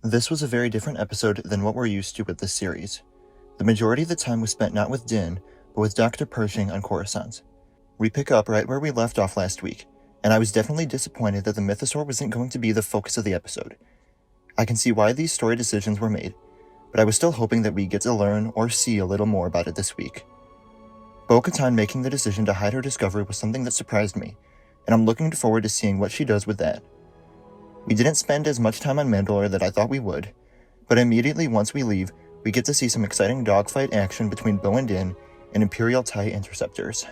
This was a very different episode than what we're used to with this series. The majority of the time was spent not with Din, but with Dr. Pershing on Coruscant. We pick up right where we left off last week, and I was definitely disappointed that the Mythosaur wasn't going to be the focus of the episode. I can see why these story decisions were made, but I was still hoping that we get to learn or see a little more about it this week. Bo-Katan making the decision to hide her discovery was something that surprised me, and I'm looking forward to seeing what she does with that. We didn't spend as much time on Mandalore that I thought we would, but immediately once we leave, we get to see some exciting dogfight action between Bo and Din and Imperial TIE interceptors.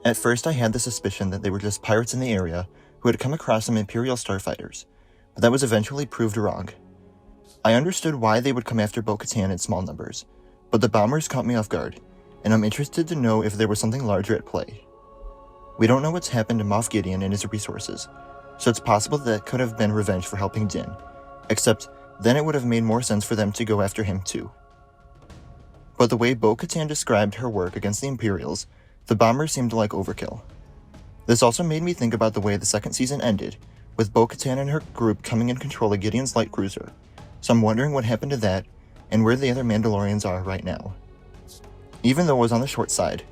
At first I had the suspicion that they were just pirates in the area who had come across some Imperial starfighters, but that was eventually proved wrong. I understood why they would come after Bo-Katan in small numbers, but the bombers caught me off guard, and I'm interested to know if there was something larger at play. We don't know what's happened to Moff Gideon and his resources, so it's possible that could have been revenge for helping Din, except then it would have made more sense for them to go after him too. But the way Bo-Katan described her work against the Imperials, the bombers seemed like overkill. This also made me think about the way the second season ended, with Bo-Katan and her group coming in control of Gideon's light cruiser, so I'm wondering what happened to that and where the other Mandalorians are right now. Even though it was on the short side,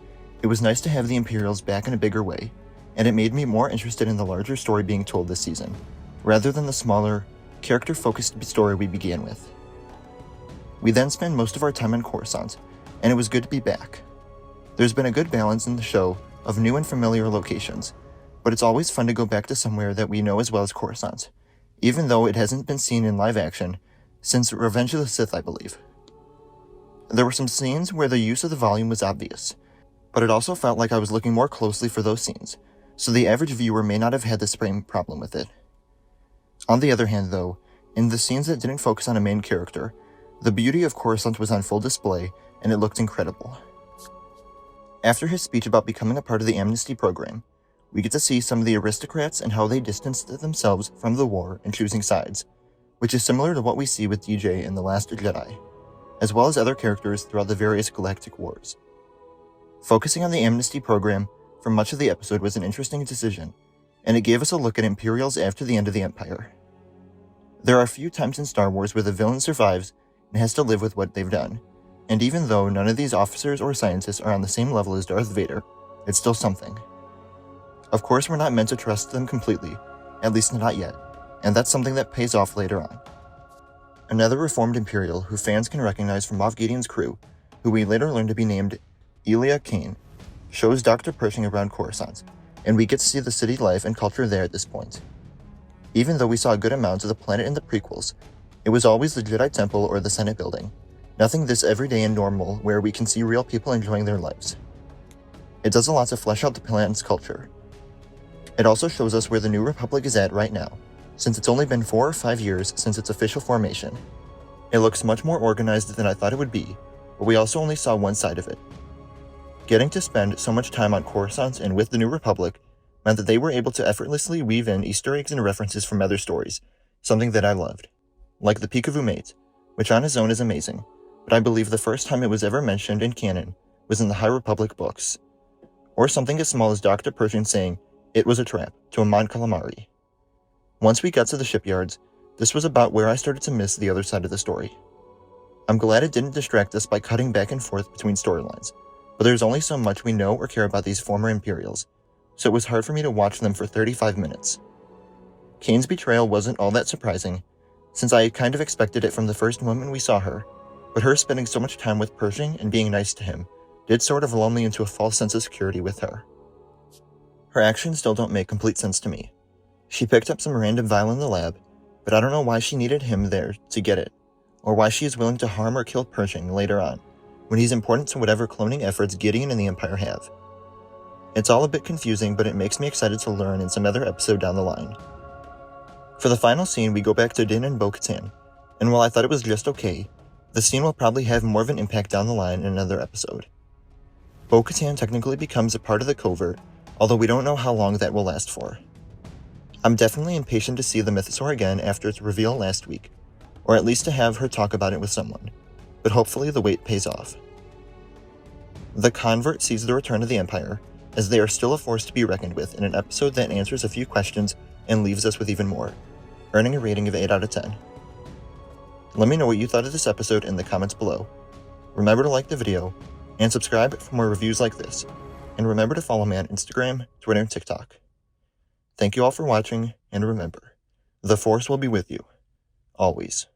it was nice to have the Imperials back in a bigger way, and it made me more interested in the larger story being told this season, rather than the smaller, character-focused story we began with. We then spend most of our time on Coruscant, and it was good to be back. There's been a good balance in the show of new and familiar locations, but it's always fun to go back to somewhere that we know as well as Coruscant, even though it hasn't been seen in live action since Revenge of the Sith, I believe. There were some scenes where the use of the volume was obvious, but it also felt like I was looking more closely for those scenes, so the average viewer may not have had the same problem with it. On the other hand though, in the scenes that didn't focus on a main character, the beauty of Coruscant was on full display, and it looked incredible. After his speech about becoming a part of the amnesty program, we get to see some of the aristocrats and how they distanced themselves from the war and choosing sides, which is similar to what we see with DJ in The Last Jedi, as well as other characters throughout the various galactic wars. Focusing on the amnesty program for much of the episode was an interesting decision, and it gave us a look at Imperials after the end of the Empire. There are a few times in Star Wars where the villain survives and has to live with what they've done, and even though none of these officers or scientists are on the same level as Darth Vader, it's still something. Of course, we're not meant to trust them completely, at least not yet, and that's something that pays off later on. Another reformed Imperial who fans can recognize from Moff Gideon's crew, who we later learn to be named Elia Kane, shows Dr. Pershing around Coruscant, and we get to see the city life and culture there at this point. Even though we saw a good amount of the planet in the prequels, it was always the Jedi Temple or the Senate building, nothing this everyday and normal where we can see real people enjoying their lives. It does a lot to flesh out the planet's culture. It also shows us where the New Republic is at right now, since it's only been 4 or 5 years since its official formation. It looks much more organized than I thought it would be, but we also only saw one side of it. Getting to spend so much time on Coruscant and with the New Republic meant that they were able to effortlessly weave in Easter eggs and references from other stories, something that I loved. Like the Peekaboo Mate, which on its own is amazing, but I believe the first time it was ever mentioned in canon was in the High Republic books. Or something as small as Dr. Pershing saying, "It was a trap," to a Mon Calamari. Once we got to the shipyards, this was about where I started to miss the other side of the story. I'm glad it didn't distract us by cutting back and forth between storylines, but there's only so much we know or care about these former Imperials, so it was hard for me to watch them for 35 minutes. Kane's betrayal wasn't all that surprising, since I had kind of expected it from the first moment we saw her, but her spending so much time with Pershing and being nice to him did sort of lull me into a false sense of security with her. Her actions still don't make complete sense to me. She picked up some random vial in the lab, but I don't know why she needed him there to get it, or why she is willing to harm or kill Pershing later on, when he's important to whatever cloning efforts Gideon and the Empire have. It's all a bit confusing, but it makes me excited to learn in some other episode down the line. For the final scene, we go back to Din and Bo-Katan, and while I thought it was just okay, the scene will probably have more of an impact down the line in another episode. Bo-Katan technically becomes a part of the covert, although we don't know how long that will last for. I'm definitely impatient to see the Mythosaur again after its reveal last week, or at least to have her talk about it with someone, but hopefully the wait pays off. The Convert sees the return of the Empire, as they are still a force to be reckoned with in an episode that answers a few questions and leaves us with even more, earning a rating of 8 out of 10. Let me know what you thought of this episode in the comments below. Remember to like the video, and subscribe for more reviews like this. And remember to follow me on Instagram, Twitter, and TikTok. Thank you all for watching, and remember, the Force will be with you, always.